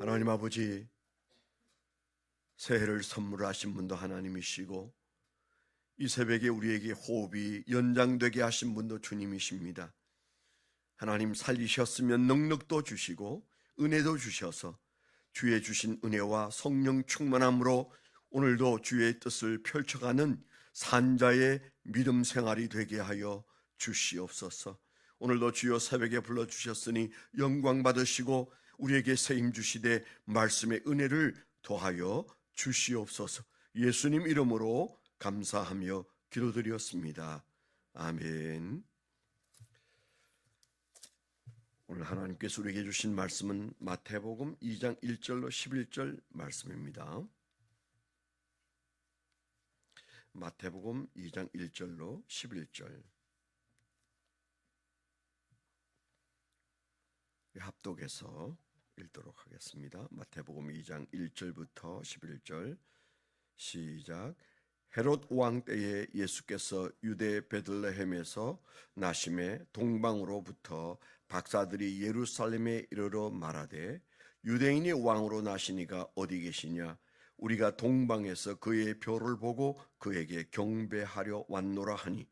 하나님 아버지, 새해를 선물하신 분도 하나님이시고 이 새벽에 우리에게 호흡이 연장되게 하신 분도 주님이십니다. 하나님, 살리셨으면 능력도 주시고 은혜도 주셔서 주의 주신 은혜와 성령 충만함으로 오늘도 주의 뜻을 펼쳐가는 산자의 믿음 생활이 되게 하여 주시옵소서. 오늘도 주여 새벽에 불러주셨으니 영광 받으시고 우리에게 세임 주시되 말씀의 은혜를 더하여 주시옵소서. 예수님 이름으로 감사하며 기도드렸습니다. 아멘. 오늘 하나님께서 우리에게 주신 말씀은 마태복음 2장 1절로 11절 말씀입니다. 마태복음 2장 1절로 11절 합독해서 읽도록 하겠습니다. 마태복음 2장 1절부터 11절 시작. 헤롯 왕 때에 예수께서 유대 베들레헴에서 나심에 동방으로부터 박사들이 예루살렘에 이르러 말하되 유대인이 왕으로 나시니가 어디 계시냐? 우리가 동방에서 그의 표를 보고 그에게 경배하려 왔노라 하니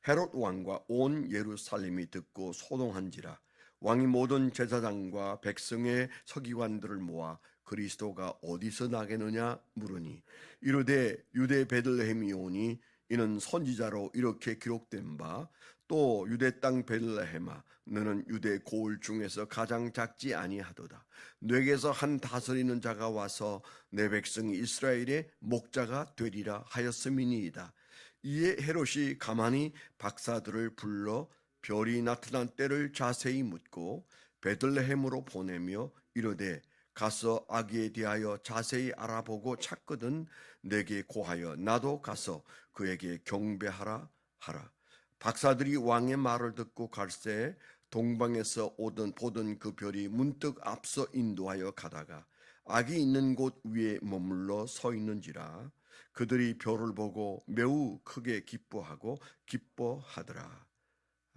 헤롯 왕과 온 예루살렘이 듣고 소동한지라. 왕이 모든 제사장과 백성의 서기관들을 모아 그리스도가 어디서 나겠느냐 물으니 이르되 유대 베들레헴이오니 이는 선지자로 이렇게 기록된 바 또 유대 땅 베들레헴아 너는 유대 고을 중에서 가장 작지 아니하도다. 내게서 한 다스리는 자가 와서 내 백성이 이스라엘의 목자가 되리라 하였음이니이다. 이에 헤롯이 가만히 박사들을 불러 별이 나타난 때를 자세히 묻고 베들레헴으로 보내며 이르되 가서 아기에 대하여 자세히 알아보고 찾거든 내게 고하여 나도 가서 그에게 경배하라 하라. 박사들이 왕의 말을 듣고 갈새 동방에서 보던 그 별이 문득 앞서 인도하여 가다가 아기 있는 곳 위에 머물러 서 있는지라. 그들이 별을 보고 매우 크게 기뻐하고 기뻐하더라.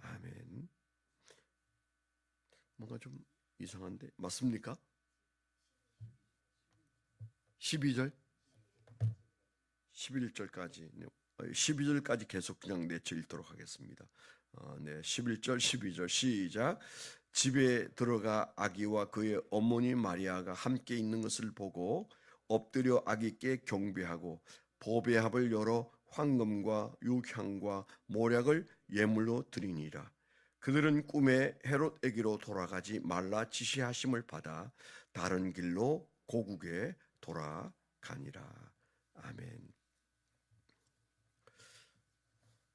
아멘. 뭔가 좀 이상한데 맞습니까? 12절 11절까지 12절까지 계속 그냥 내쳐 읽도록 하겠습니다. 11절 12절 시작. 집에 들어가 아기와 그의 어머니 마리아가 함께 있는 것을 보고 엎드려 아기께 경배하고 보배합을 열어 황금과 육향과 모략을 예물로 드리니라. 그들은 꿈에 헤롯에게로 돌아가지 말라 지시하심을 받아 다른 길로 고국에 돌아가니라. 아멘.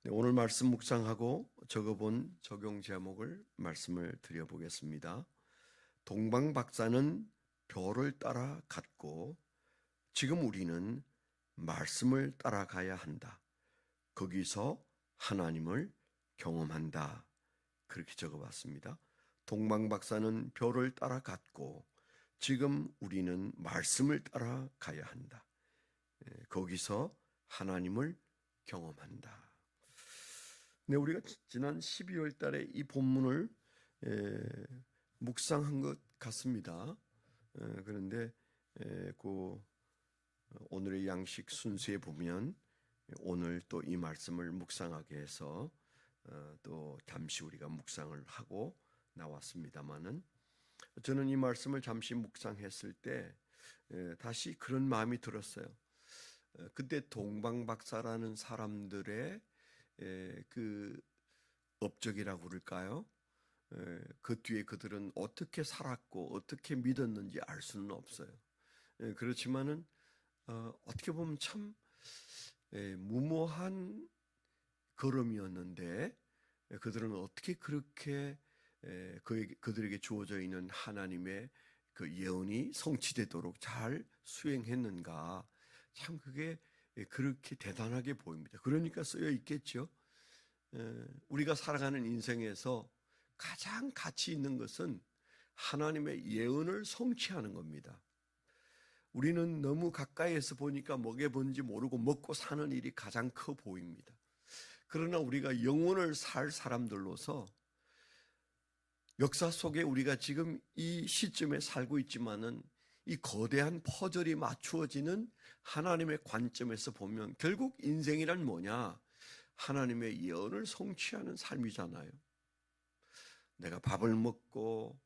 네, 오늘 말씀 묵상하고 적어본 적용 제목을 말씀을 드려보겠습니다. 동방 박사는 별을 따라 갔고 지금 우리는 말씀을 따라가야 한다. 거기서 하나님을 경험한다. 그렇게 적어봤습니다. 동방 박사는 별을 따라 갔고 지금 우리는 말씀을 따라가야 한다. 거기서 하나님을 경험한다. 네, 우리가 지난 12월 달에 이 본문을 묵상한 것 같습니다. 그런데 오늘의 양식 순서에 보면 오늘 또 이 말씀을 묵상하게 해서 또 잠시 우리가 묵상을 하고 나왔습니다마는 저는 이 말씀을 잠시 묵상했을 때 다시 그런 마음이 들었어요. 그때 동방박사라는 사람들의 그 업적이라고 그럴까요? 그 뒤에 그들은 어떻게 살았고 어떻게 믿었는지 알 수는 없어요. 그렇지만은 어떻게 보면 참 무모한 걸음이었는데 그들은 어떻게 그렇게 그들에게 주어져 있는 하나님의 그 예언이 성취되도록 잘 수행했는가. 참 그게 그렇게 대단하게 보입니다. 그러니까 쓰여 있겠죠. 우리가 살아가는 인생에서 가장 가치 있는 것은 하나님의 예언을 성취하는 겁니다. 우리는 너무 가까이에서 보니까 뭐게 뭔지 모르고 먹고 사는 일이 가장 커 보입니다. 그러나 우리가 영혼을 살 사람들로서 역사 속에 우리가 지금 이 시점에 살고 있지만은 이 거대한 퍼즐이 맞추어지는 하나님의 관점에서 보면 결국 인생이란 뭐냐? 하나님의 예언을 성취하는 삶이잖아요. 내가 밥을 먹고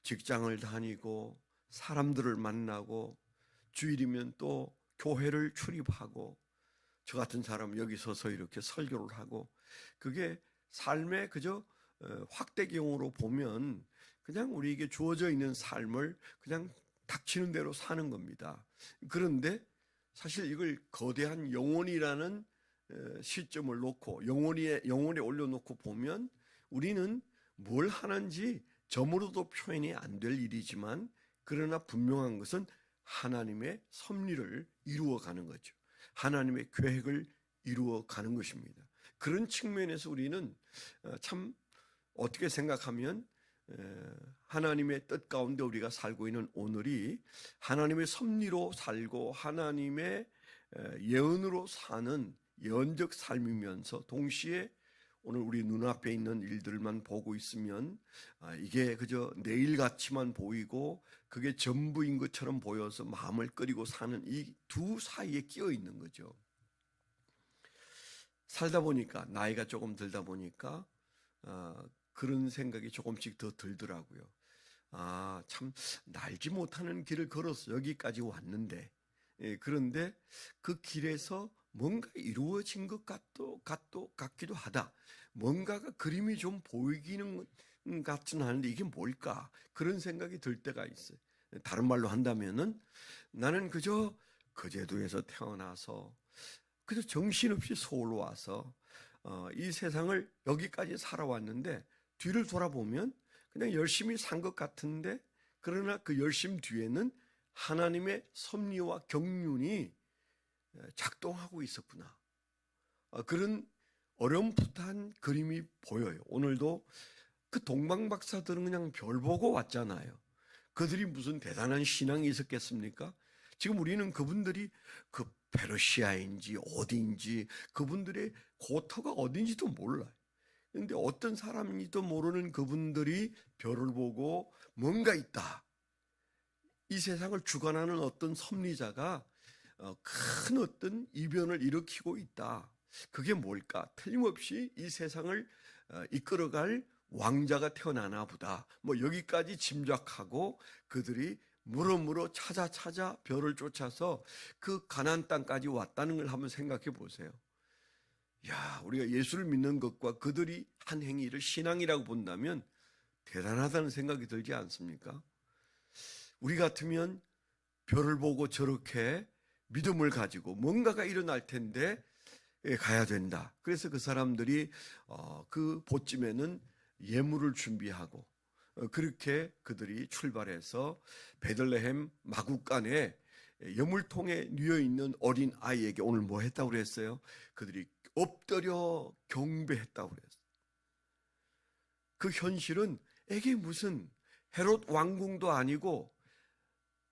직장을 다니고 사람들을 만나고 주일이면 또 교회를 출입하고 저 같은 사람 여기 서서 이렇게 설교를 하고 그게 삶의 그저 확대경으로 보면 그냥 우리에게 주어져 있는 삶을 그냥 닥치는 대로 사는 겁니다. 그런데 사실 이걸 거대한 영혼이라는 시점을 놓고 영혼에 올려놓고 보면 우리는 뭘 하는지 점으로도 표현이 안 될 일이지만 그러나 분명한 것은 하나님의 섭리를 이루어가는 거죠. 하나님의 계획을 이루어가는 것입니다. 그런 측면에서 우리는 참 어떻게 생각하면 하나님의 뜻 가운데 우리가 살고 있는 오늘이 하나님의 섭리로 살고 하나님의 예언으로 사는 예언적 삶이면서 동시에 오늘 우리 눈앞에 있는 일들만 보고 있으면 이게 그저 내일같이만 보이고 그게 전부인 것처럼 보여서 마음을 끓이고 사는 이 두 사이에 끼어 있는 거죠. 살다 보니까 나이가 조금 들다 보니까 그런 생각이 조금씩 더 들더라고요. 참 날지 못하는 길을 걸어서 여기까지 왔는데 그런데 그 길에서 뭔가 이루어진 것 같기도 하다. 뭔가가 그림이 좀 보이기는 같지는 않은데 이게 뭘까? 그런 생각이 들 때가 있어요. 다른 말로 한다면은 나는 그저 거제도에서 태어나서 그저 정신없이 서울로 와서 이 세상을 여기까지 살아왔는데 뒤를 돌아보면 그냥 열심히 산 것 같은데 그러나 그 열심 뒤에는 하나님의 섭리와 경륜이 작동하고 있었구나. 그런 어렴풋한 그림이 보여요. 오늘도 그 동방박사들은 그냥 별 보고 왔잖아요. 그들이 무슨 대단한 신앙이 있었겠습니까? 지금 우리는 그분들이 그 페르시아인지 어딘지 그분들의 고터가 어딘지도 몰라요. 그런데 어떤 사람인지도 모르는 그분들이 별을 보고 뭔가 있다. 이 세상을 주관하는 어떤 섭리자가 큰 어떤 이변을 일으키고 있다. 그게 뭘까? 틀림없이 이 세상을 이끌어갈 왕자가 태어나나 보다. 뭐 여기까지 짐작하고 그들이 물어물어 찾아 별을 쫓아서 그 가나안 땅까지 왔다는 걸 한번 생각해 보세요. 야, 우리가 예수를 믿는 것과 그들이 한 행위를 신앙이라고 본다면 대단하다는 생각이 들지 않습니까? 우리 같으면 별을 보고 저렇게 믿음을 가지고 뭔가가 일어날 텐데 가야 된다. 그래서 그 사람들이 그 보쯤에는 예물을 준비하고 그렇게 그들이 출발해서 베들레헴 마구간에 여물통에 누워 있는 어린 아이에게 오늘 뭐 했다고 그랬어요? 그들이 엎드려 경배했다고 그랬어요. 그 현실은 이게 무슨 헤롯 왕궁도 아니고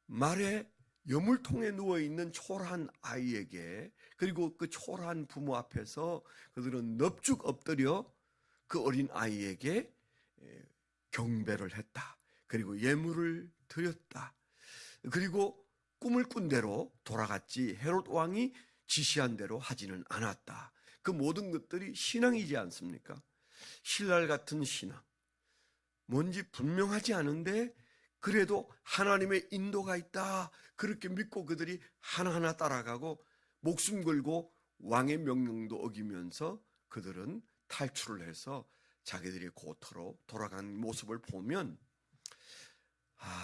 말에 여물통에 누워있는 초라한 아이에게 그리고 그 초라한 부모 앞에서 그들은 넙죽 엎드려 그 어린 아이에게 경배를 했다. 그리고 예물을 드렸다. 그리고 꿈을 꾼 대로 돌아갔지 헤롯 왕이 지시한 대로 하지는 않았다. 그 모든 것들이 신앙이지 않습니까? 신랄 같은 신앙. 뭔지 분명하지 않은데 그래도 하나님의 인도가 있다. 그렇게 믿고 그들이 하나하나 따라가고 목숨 걸고 왕의 명령도 어기면서 그들은 탈출을 해서 자기들이 고토로 돌아간 모습을 보면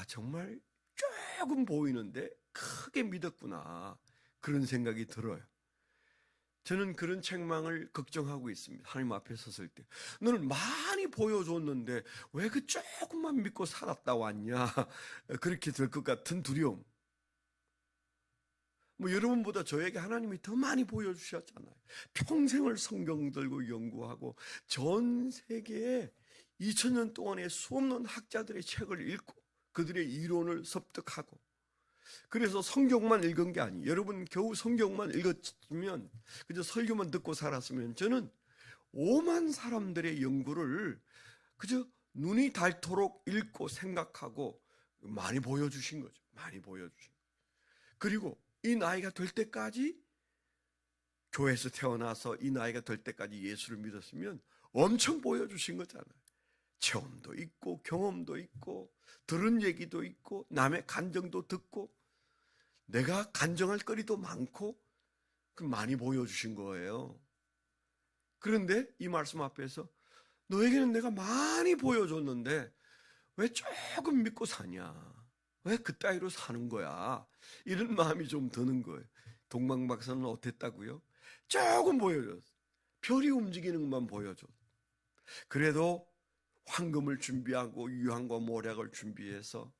정말 조금 보이는데 크게 믿었구나. 그런 생각이 들어요. 저는 그런 책망을 걱정하고 있습니다. 하나님 앞에 섰을 때 너는 많이 보여줬는데 왜 그 조금만 믿고 살았다 왔냐. 그렇게 될 것 같은 두려움. 여러분보다 저에게 하나님이 더 많이 보여주셨잖아요. 평생을 성경 들고 연구하고 전 세계에 2000년 동안의 수없는 학자들의 책을 읽고 그들의 이론을 습득하고 그래서 성경만 읽은 게 아니에요. 여러분 겨우 성경만 읽었으면 그저 설교만 듣고 살았으면 저는 오만 사람들의 연구를 그저 눈이 닳도록 읽고 생각하고 많이 보여주신 거죠. 많이 보여주신. 그리고 이 나이가 될 때까지, 교회에서 태어나서 이 나이가 될 때까지 예수를 믿었으면 엄청 보여주신 거잖아요. 체험도 있고 경험도 있고 들은 얘기도 있고 남의 간증도 듣고 내가 간증할 거리도 많고 많이 보여주신 거예요. 그런데 이 말씀 앞에서 너에게는 내가 많이 보여줬는데 왜 조금 믿고 사냐? 왜 그따위로 사는 거야? 이런 마음이 좀 드는 거예요. 동방박사는 어땠다고요? 조금 보여줬어. 별이 움직이는 것만 보여줘. 그래도 황금을 준비하고 유황과 모략을 준비해서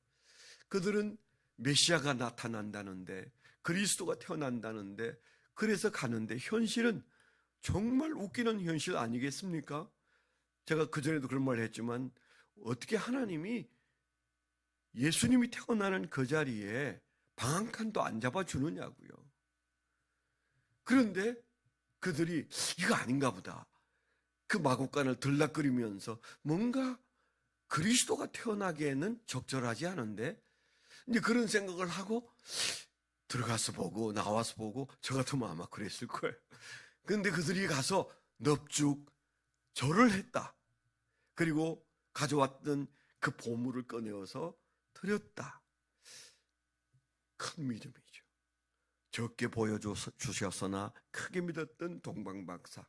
그들은 메시아가 나타난다는데, 그리스도가 태어난다는데, 그래서 가는데 현실은 정말 웃기는 현실 아니겠습니까? 제가 그전에도 그런 말을 했지만 어떻게 하나님이 예수님이 태어나는 그 자리에 방 한 칸도 안 잡아주느냐고요. 그런데 그들이 이거 아닌가 보다. 그 마구간을 들락거리면서 뭔가 그리스도가 태어나기에는 적절하지 않은데, 이제 그런 생각을 하고 들어가서 보고 나와서 보고, 저 같으면 아마 그랬을 거예요. 그런데 그들이 가서 넙죽 절을 했다. 그리고 가져왔던 그 보물을 꺼내어서 드렸다. 큰 믿음이죠. 적게 보여주셨으나 크게 믿었던 동방박사,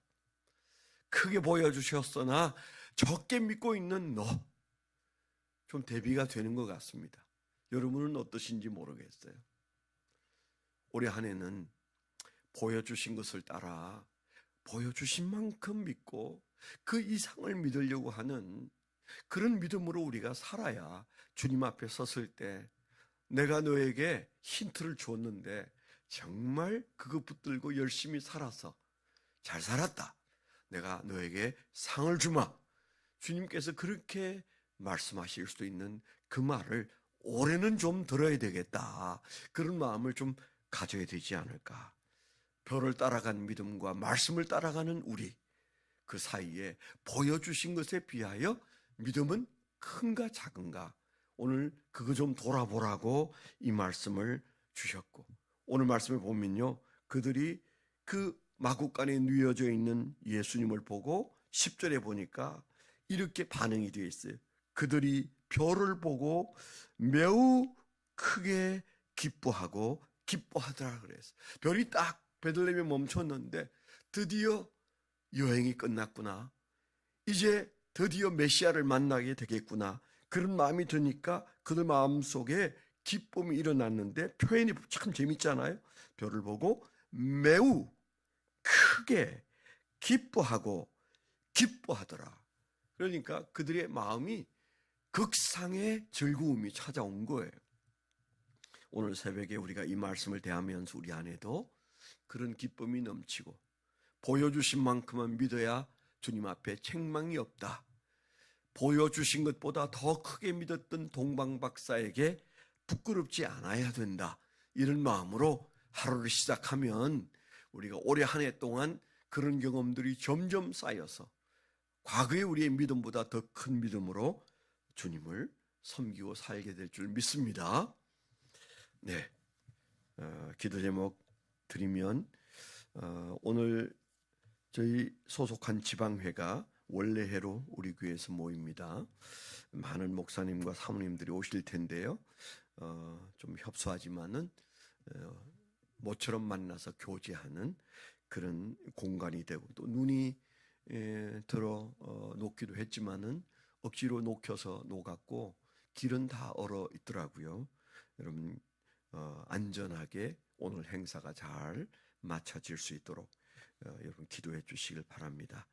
크게 보여주셨으나 적게 믿고 있는 너, 좀 대비가 되는 것 같습니다. 여러분은 어떠신지 모르겠어요. 올해 한 해는 보여주신 것을 따라 보여주신 만큼 믿고 그 이상을 믿으려고 하는 그런 믿음으로 우리가 살아야 주님 앞에 섰을 때 내가 너에게 힌트를 줬는데 정말 그거 붙들고 열심히 살아서 잘 살았다, 내가 너에게 상을 주마, 주님께서 그렇게 말씀하실 수도 있는 그 말을 올해는 좀 들어야 되겠다, 그런 마음을 좀 가져야 되지 않을까. 별을 따라가는 믿음과 말씀을 따라가는 우리, 그 사이에 보여주신 것에 비하여 믿음은 큰가 작은가, 오늘 그거 좀 돌아보라고 이 말씀을 주셨고, 오늘 말씀을 보면요, 그들이 그 마구간에 누워져 있는 예수님을 보고 10절에 보니까 이렇게 반응이 되어 있어요. 그들이 별을 보고 매우 크게 기뻐하더라 그랬어요. 별이 딱 베들레헴에 멈췄는데 드디어 여행이 끝났구나, 이제 드디어 메시아를 만나게 되겠구나, 그런 마음이 드니까 그들 마음속에 기쁨이 일어났는데, 표현이 참 재밌잖아요. 별을 보고 매우 크게 기뻐하더라. 그러니까 그들의 마음이 극상의 즐거움이 찾아온 거예요. 오늘 새벽에 우리가 이 말씀을 대하면서 우리 안에도 그런 기쁨이 넘치고, 보여주신 만큼은 믿어야 주님 앞에 책망이 없다, 보여주신 것보다 더 크게 믿었던 동방박사에게 부끄럽지 않아야 된다, 이런 마음으로 하루를 시작하면 우리가 올해 한 해 동안 그런 경험들이 점점 쌓여서 과거의 우리의 믿음보다 더 큰 믿음으로 주님을 섬기고 살게 될 줄 믿습니다. 네, 기도 제목 드리면, 오늘 저희 소속한 지방회가 원래회로 우리 교회에서 모입니다. 많은 목사님과 사모님들이 오실 텐데요, 좀 협소하지만은 모처럼 만나서 교제하는 그런 공간이 되고, 또 눈이 들어 녹기도 했지만은 억지로 녹혀서 녹았고 길은 다 얼어 있더라고요. 여러분 안전하게 오늘 행사가 잘 마쳐질 수 있도록 여러분 기도해 주시길 바랍니다.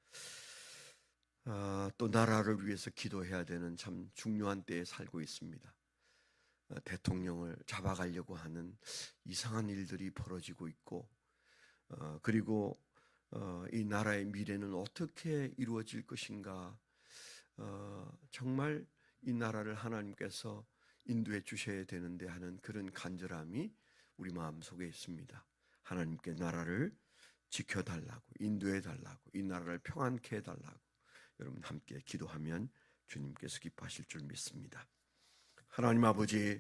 또 나라를 위해서 기도해야 되는 참 중요한 때에 살고 있습니다. 대통령을 잡아가려고 하는 이상한 일들이 벌어지고 있고, 그리고 이 나라의 미래는 어떻게 이루어질 것인가, 정말 이 나라를 하나님께서 인도해 주셔야 되는데 하는 그런 간절함이 우리 마음속에 있습니다. 하나님께 나라를 지켜달라고, 인도해달라고, 이 나라를 평안케 해달라고 여러분 함께 기도하면 주님께서 기뻐하실 줄 믿습니다. 하나님 아버지,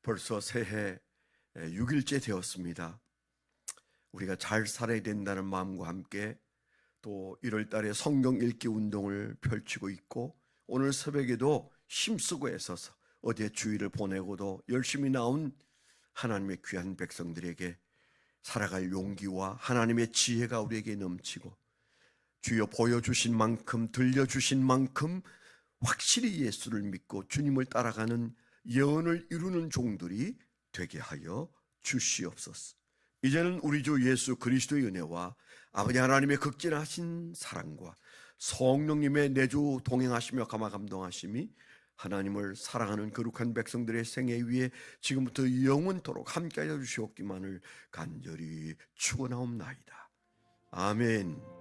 벌써 새해 6일째 되었습니다. 우리가 잘 살아야 된다는 마음과 함께 또 1월 달에 성경 읽기 운동을 펼치고 있고, 오늘 새벽에도 힘쓰고 애써서 어제 주일을 보내고도 열심히 나온 하나님의 귀한 백성들에게 살아갈 용기와 하나님의 지혜가 우리에게 넘치고, 주여 보여주신 만큼 들려주신 만큼 확실히 예수를 믿고 주님을 따라가는 예언을 이루는 종들이 되게 하여 주시옵소서. 이제는 우리 주 예수 그리스도의 은혜와 아버지 하나님의 극진하신 사랑과 성령님의 내주 동행하시며 감화 감동하심이 하나님을 사랑하는 거룩한 백성들의 생애 위에 지금부터 영원토록 함께하여 주시옵기만을 간절히 축원하옵나이다. 아멘.